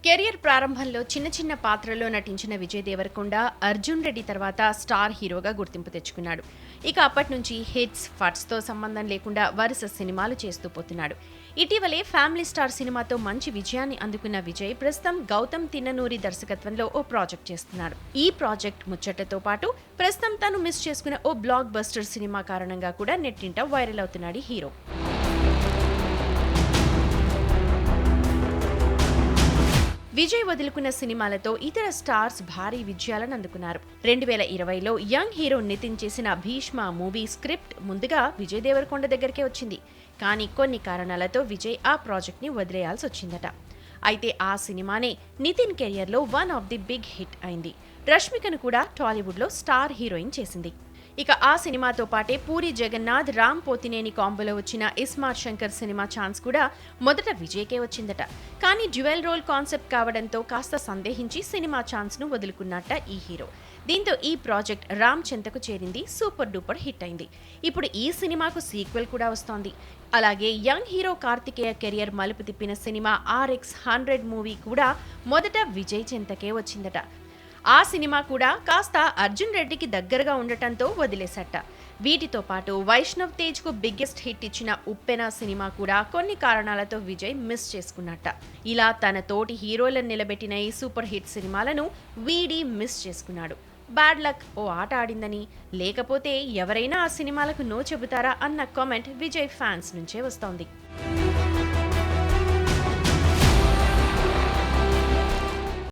Career ప్రారంభంలో చిన్న చిన్న పాత్రల్లో నటించిన విజయ్ దేవరకొండ అర్జున్ రెడ్డి తర్వాత స్టార్ హీరోగా గుర్తింపు తెచ్చుకున్నాడు. ఇక అప్పటి నుంచి హిట్స్, ఫట్స్తో సంబంధం లేకుండా వరుస సినిమాలు చేస్తూ పోతున్నాడు. ఇటీవలే ఫ్యామిలీ స్టార్ సినిమాతో మంచి విజయాన్ని అందుకున్న విజయ్ ప్రస్తుతం గౌతమ్ తిన్ననూరి దర్శకత్వంలో ఓ ప్రాజెక్ట్ చేస్తున్నాడు. ఈ ప్రాజెక్ట్ ముచ్చటతో పాటు ప్రస్తుతం తను మిస్ చేసుకున్న ఓ బ్లాక్ బస్టర్ సినిమా కారణంగా కూడా నెట్టింట వైరల్ అవుతున్నాడు ఈ హీరో. విజయ్ వదులుకున్న సినిమాలతో ఇతర స్టార్స్ భారీ విజయాలను అందుకున్నారు. 2020లో యంగ్ హీరో నితిన్ చేసిన భీష్మ మూవీ స్క్రిప్ట్ ముందుగా విజయ్ దేవరకొండ దగ్గరికే వచ్చింది. కానీ కొన్ని కారణాలతో విజయ్ ఆ ప్రాజెక్ట్ ని వదిలేయాల్సి వచ్చిందట. అయితే ఆ సినిమానే నితిన్ కెరియర్లో one of the big hit అయింది. రష్మికను కూడా టాలీవుడ్లో స్టార్ హీరోయిన్ చేసింది. ఇక ఆ సినిమాతో పాటే పూరి జగన్నాథ్, రామ్ పోతినేని కాంబోలో వచ్చిన ఇస్మార్ట్ శంకర్ సినిమా ఛాన్స్ కూడా మొదట విజయ్కే వచ్చిందట. కానీ డ్యూయల్ రోల్ కాన్సెప్ట్ కావడంతో కాస్త సందేహించి సినిమా ఛాన్స్ ను వదులుకున్నట్ట ఈ హీరో. దీంతో ఈ ప్రాజెక్ట్ రామ్ చెంతకు చేరింది, సూపర్ డూపర్ హిట్ అయింది. ఇప్పుడు ఈ సినిమాకు సీక్వెల్ కూడా వస్తోంది. అలాగే యంగ్ హీరో కార్తికేయ కెరియర్ మలుపు తిప్పిన సినిమా RX100 మూవీ కూడా మొదట విజయ్ చెంతకే వచ్చిందట. ఆ సినిమా కూడా కాస్త అర్జున్ రెడ్డికి దగ్గరగా ఉండటంతో వదిలేసట. వీటితో పాటు వైష్ణవ్ తేజ్ కు బిగ్గెస్ట్ హిట్ ఇచ్చిన ఉప్పెన సినిమా కూడా కొన్ని కారణాలతో విజయ్ మిస్ చేసుకున్నట్ట. ఇలా తన తోటి హీరోలను నిలబెట్టిన ఈ సూపర్ హిట్ సినిమాలను వీడి మిస్ చేసుకున్నాడు. బ్యాడ్ లక్ ఓ ఆట ఆడిందని, లేకపోతే ఎవరైనా ఆ సినిమాలకు నో చెబుతారా అన్న కామెంట్ విజయ్ ఫ్యాన్స్ నుంచే వస్తోంది.